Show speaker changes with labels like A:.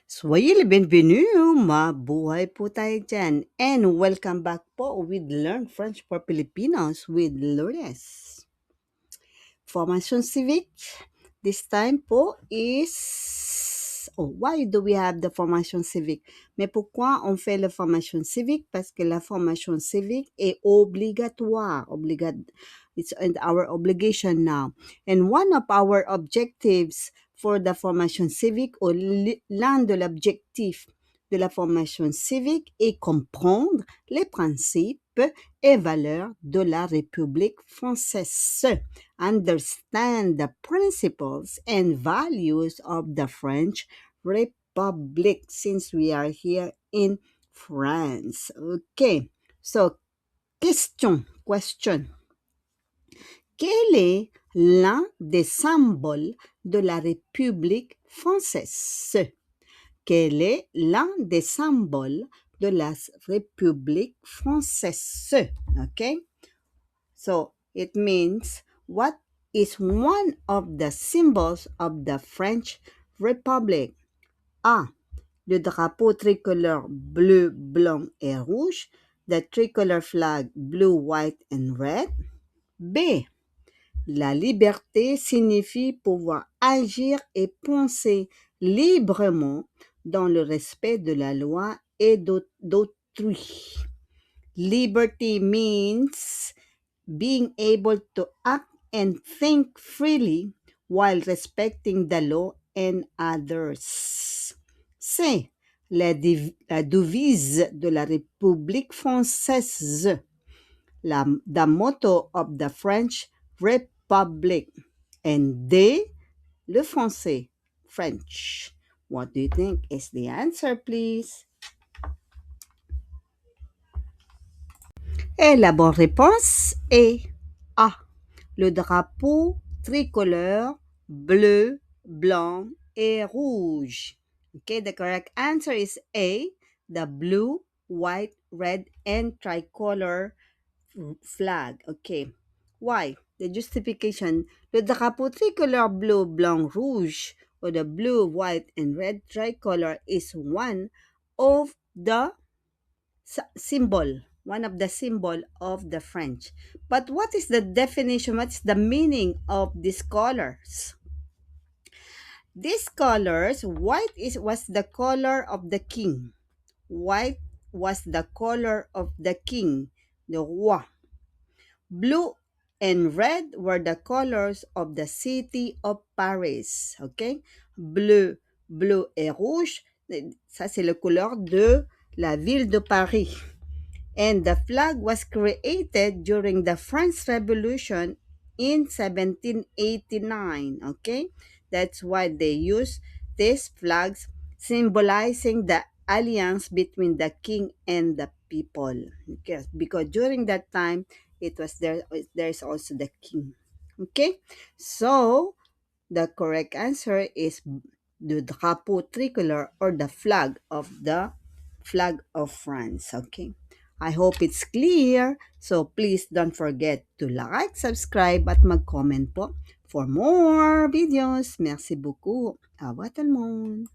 A: Soyez les bienvenus, mabuhay po tayo dyan. And welcome back po with Learn French for Filipinos with Lourdes. Formation Civic, this time po is... Oh, why do we have the formation civique? Mais pourquoi on fait la formation civique? Parce que la formation civique est obligatoire. It's our obligation now. And one of our objectives for the formation civique, ou l'un de l'objectif de la formation civique est comprendre les principes et valeurs de la République française. Understand the principles and values of the French Republic since we are here in France. Okay, so question. Quel est l'un des symboles de la République française? Quel est l'un des symboles de la République française? Okay, so it means what is one of the symbols of the French Republic? A. Le drapeau tricolore bleu, blanc et rouge. The tricolor flag blue, white and red. B. La liberté signifie pouvoir agir et penser librement dans le respect de la loi et d'autrui. Liberty means being able to act and think freely while respecting the law and others. C. La devise de la République française. The motto of the French Republic. And D. Le français, French. What do you think is the answer, please? Et la bonne réponse est A. Le drapeau tricolore bleu, blanc et rouge. Okay, the correct answer is A. The blue, white, red, and tricolor flag. Okay. Why? The justification. Le drapeau tricolore bleu, blanc, rouge, or the blue, white, and red tricolor is one of the one of the symbol of the French. But what is the definition? What's the meaning of these colors? These colors, was the color of the king. White was the color of the king, the roi. Blue and red were the colors of the city of Paris. Okay? Bleu et rouge, ça c'est la couleur de la ville de Paris. And the flag was created during the French Revolution in 1789. Okay? That's why they use these flags symbolizing the alliance between the king and the people. Okay? Because during that time, there's also the king. Okay? So, the correct answer is the drapeau tricolore, or the flag of France. Okay? I hope it's clear. So please don't forget to like, subscribe at mag-comment po for more videos. Merci beaucoup. Au revoir tout le monde.